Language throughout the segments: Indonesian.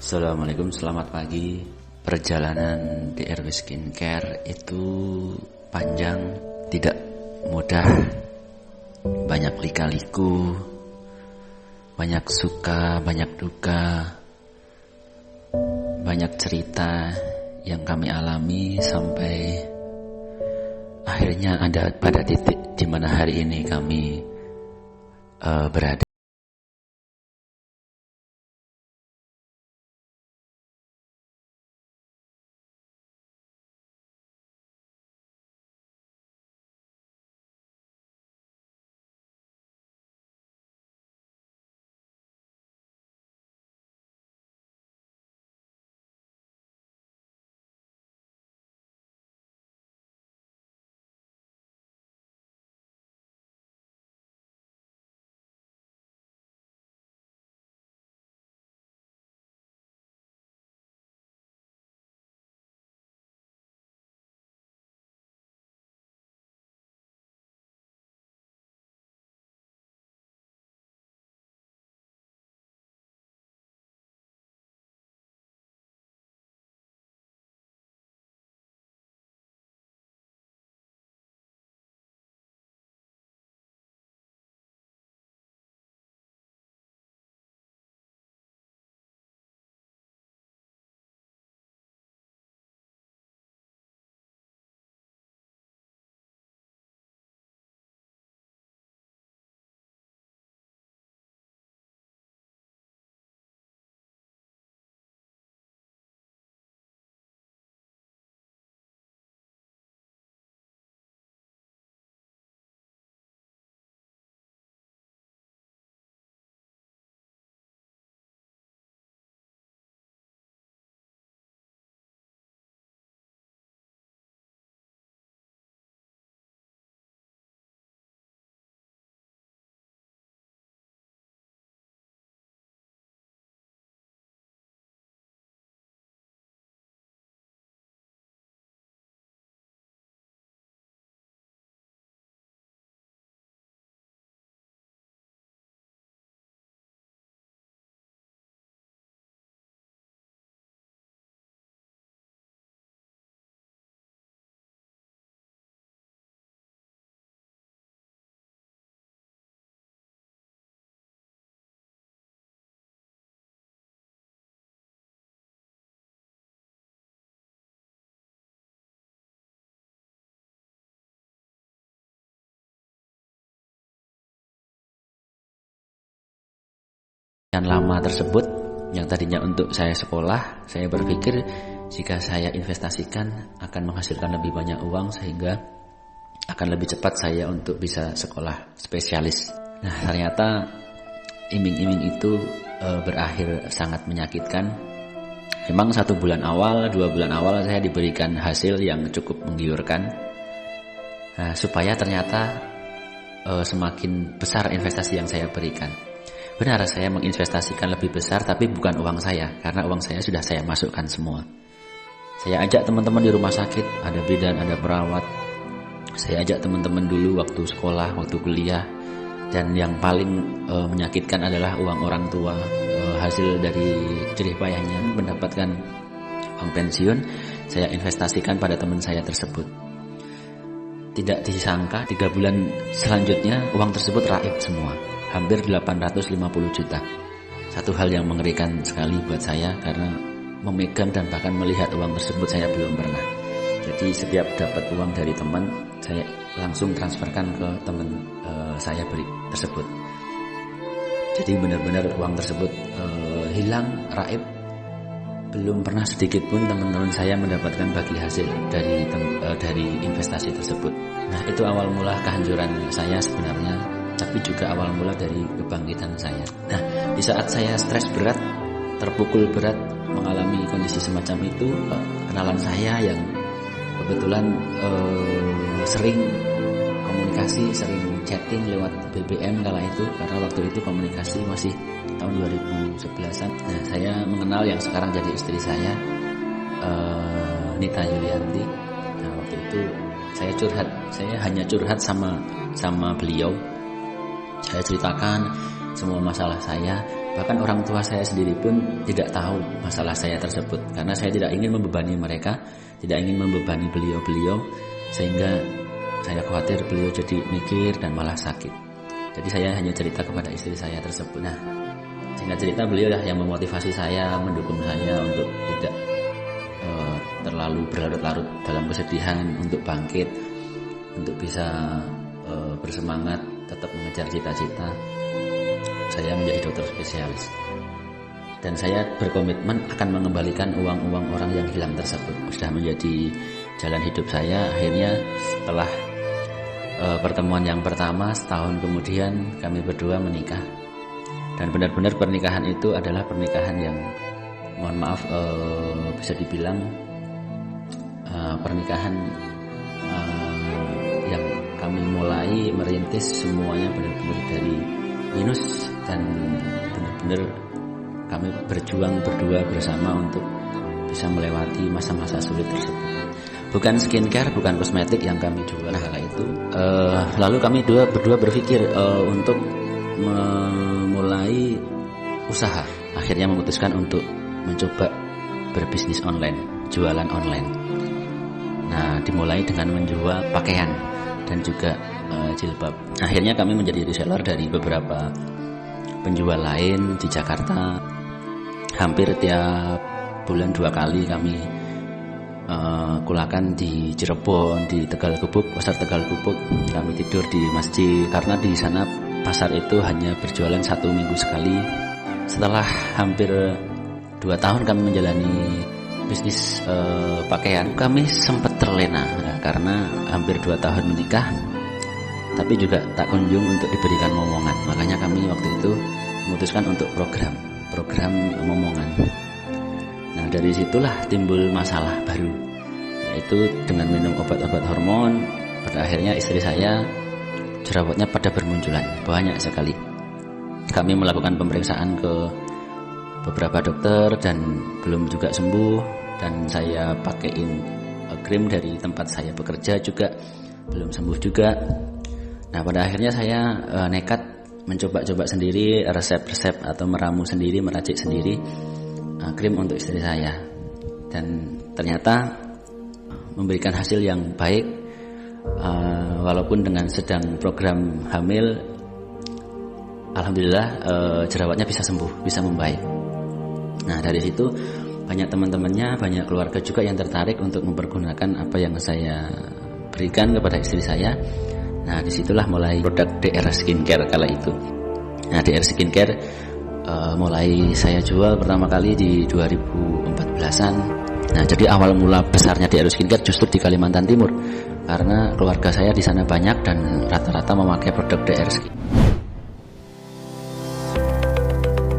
Assalamualaikum, selamat pagi. Perjalanan di RW Skincare itu panjang, tidak mudah, banyak lika-liku, banyak suka, banyak duka, banyak cerita yang kami alami sampai akhirnya ada pada titik di mana hari ini kami berada. Yang lama tersebut, yang tadinya untuk saya sekolah, saya berpikir jika saya investasikan akan menghasilkan lebih banyak uang sehingga akan lebih cepat saya untuk bisa sekolah spesialis. Nah, ternyata iming-iming itu berakhir sangat menyakitkan. Memang 1 bulan awal, 2 bulan awal saya diberikan hasil yang cukup menggiurkan. Nah, supaya ternyata semakin besar investasi yang saya berikan. Benar, saya menginvestasikan lebih besar, tapi bukan uang saya, karena uang saya sudah saya masukkan semua. Saya ajak teman-teman di rumah sakit, ada bidan, ada perawat. Saya ajak teman-teman dulu waktu sekolah, waktu kuliah. Dan yang paling menyakitkan adalah uang orang tua. Hasil dari jerih payahnya mendapatkan uang pensiun, saya investasikan pada teman saya tersebut. Tidak disangka 3 bulan selanjutnya uang tersebut raib semua. Hampir 850 juta. Satu hal yang mengerikan sekali buat saya karena memegang dan bahkan melihat uang tersebut saya belum pernah. Jadi setiap dapat uang dari teman, saya langsung transferkan ke teman saya beri tersebut. Jadi benar-benar uang tersebut hilang, raib. Belum pernah sedikit pun teman-teman saya mendapatkan bagi hasil dari investasi tersebut. Nah, itu awal mula kehancuran saya sebenarnya, tapi juga awal mula dari kebangkitan saya. Nah, di saat saya stres berat, terpukul berat, mengalami kondisi semacam itu, kenalan saya yang kebetulan sering komunikasi, sering chatting lewat BBM kala itu, karena waktu itu komunikasi masih tahun 2011-an. Nah, saya mengenal yang sekarang jadi istri saya, Nita Yulianti. Nah, waktu itu saya hanya curhat sama beliau. Saya ceritakan semua masalah saya, Bahkan orang tua saya sendiri pun tidak tahu masalah saya tersebut, karena saya tidak ingin membebani mereka, tidak ingin membebani beliau-beliau, sehingga saya khawatir beliau jadi mikir dan malah sakit. Jadi saya hanya cerita kepada istri saya tersebut. Nah, singkat cerita beliau lah yang memotivasi saya, mendukung saya untuk tidak terlalu berlarut-larut dalam kesedihan, untuk bangkit, untuk bisa bersemangat, tetap mengejar cita-cita. Saya menjadi dokter spesialis, dan saya berkomitmen akan mengembalikan uang-uang orang yang hilang tersebut. Sudah menjadi jalan hidup saya. Akhirnya setelah pertemuan yang pertama, setahun kemudian kami berdua menikah, dan benar-benar pernikahan itu adalah pernikahan yang, mohon maaf, bisa dibilang pernikahan yang kami mulai merintis semuanya benar-benar dari minus, dan benar-benar kami berjuang berdua bersama untuk bisa melewati masa-masa sulit tersebut. Bukan skincare, bukan kosmetik yang kami jual kala itu. Lalu kami berdua berpikir untuk memulai usaha. Akhirnya memutuskan untuk mencoba berbisnis online, jualan online. Nah, dimulai dengan menjual pakaian dan juga jilbab. Akhirnya kami menjadi reseller dari beberapa penjual lain di Jakarta. Hampir tiap bulan 2 kali kami kulakan di Cirebon, di Tegal Kubuk, pasar Tegal Kubuk. Kami tidur di masjid karena di sana pasar itu hanya berjualan 1 minggu sekali. Setelah hampir 2 tahun kami menjalani bisnis pakaian, kami sempat terlena karena hampir 2 tahun menikah, tapi juga tak kunjung untuk diberikan momongan. Makanya kami waktu itu memutuskan untuk program momongan. Nah, dari situlah timbul masalah baru, yaitu dengan minum obat-obat hormon. Pada akhirnya istri saya jerawatnya pada bermunculan, banyak sekali. Kami melakukan pemeriksaan ke beberapa dokter dan belum juga sembuh, dan saya pakaiin krim dari tempat saya bekerja juga belum sembuh juga. Nah, pada akhirnya saya nekat mencoba-coba sendiri resep-resep atau meramu sendiri, meracik sendiri krim untuk istri saya, dan ternyata memberikan hasil yang baik. Walaupun dengan sedang program hamil, alhamdulillah jerawatnya bisa sembuh, bisa membaik. Nah, dari situ banyak teman-temannya, banyak keluarga juga yang tertarik untuk mempergunakan apa yang saya berikan kepada istri saya. Nah, disitulah mulai produk DR Skincare kala itu. Nah, DR Skincare mulai saya jual pertama kali di 2014-an. Nah, jadi awal mula besarnya DR Skincare justru di Kalimantan Timur, karena keluarga saya di sana banyak dan rata-rata memakai produk DR Skincare.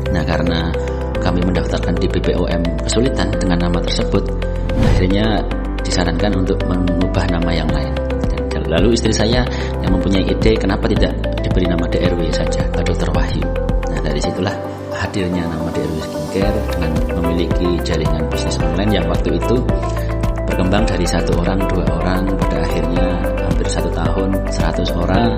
Nah, karena kami mendaftarkan di BPOM kesulitan dengan nama tersebut, akhirnya disarankan untuk mengubah nama yang lain. Lalu istri saya yang mempunyai ide, kenapa tidak diberi nama DRW saja, Dr. Wahyu. Nah, dari situlah hadirnya nama DRW Skincare dengan memiliki jaringan bisnis online yang waktu itu berkembang dari 1 orang, 2 orang, pada akhirnya hampir 1 tahun 100 orang.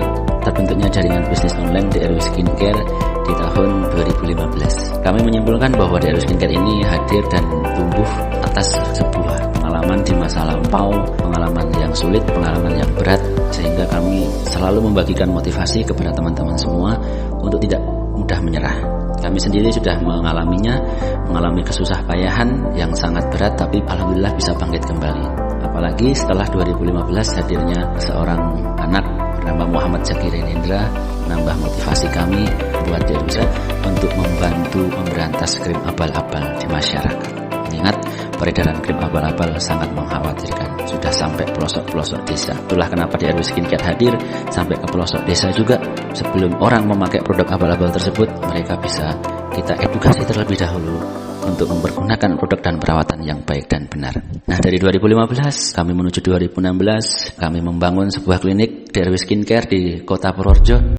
Terbentuknya jaringan bisnis online DRW Skincare di tahun 2015. Kami menyimpulkan bahwa DRW Skincare ini hadir dan tumbuh atas sebuah pengalaman di masa lampau, pengalaman yang sulit, pengalaman yang berat, sehingga kami selalu membagikan motivasi kepada teman-teman semua untuk tidak mudah menyerah. Kami sendiri sudah mengalaminya, mengalami kesusah payahan yang sangat berat, tapi alhamdulillah bisa bangkit kembali. Apalagi setelah 2015 hadirnya seorang anak bernama Muhammad Zakir Indra, menambah motivasi kami buat diri untuk membantu memberantas krim abal-abal di masyarakat. Ingat, peredaran krim abal-abal sangat mengkhawatirkan, sudah sampai pelosok-pelosok desa. Itulah kenapa DRW Skincare hadir sampai ke pelosok desa juga. Sebelum orang memakai produk abal-abal tersebut, mereka bisa kita edukasi terlebih dahulu untuk mempergunakan produk dan perawatan yang baik dan benar. Nah, dari 2015 kami menuju 2016, kami membangun sebuah klinik DRW Skincare di Kota Purworejo.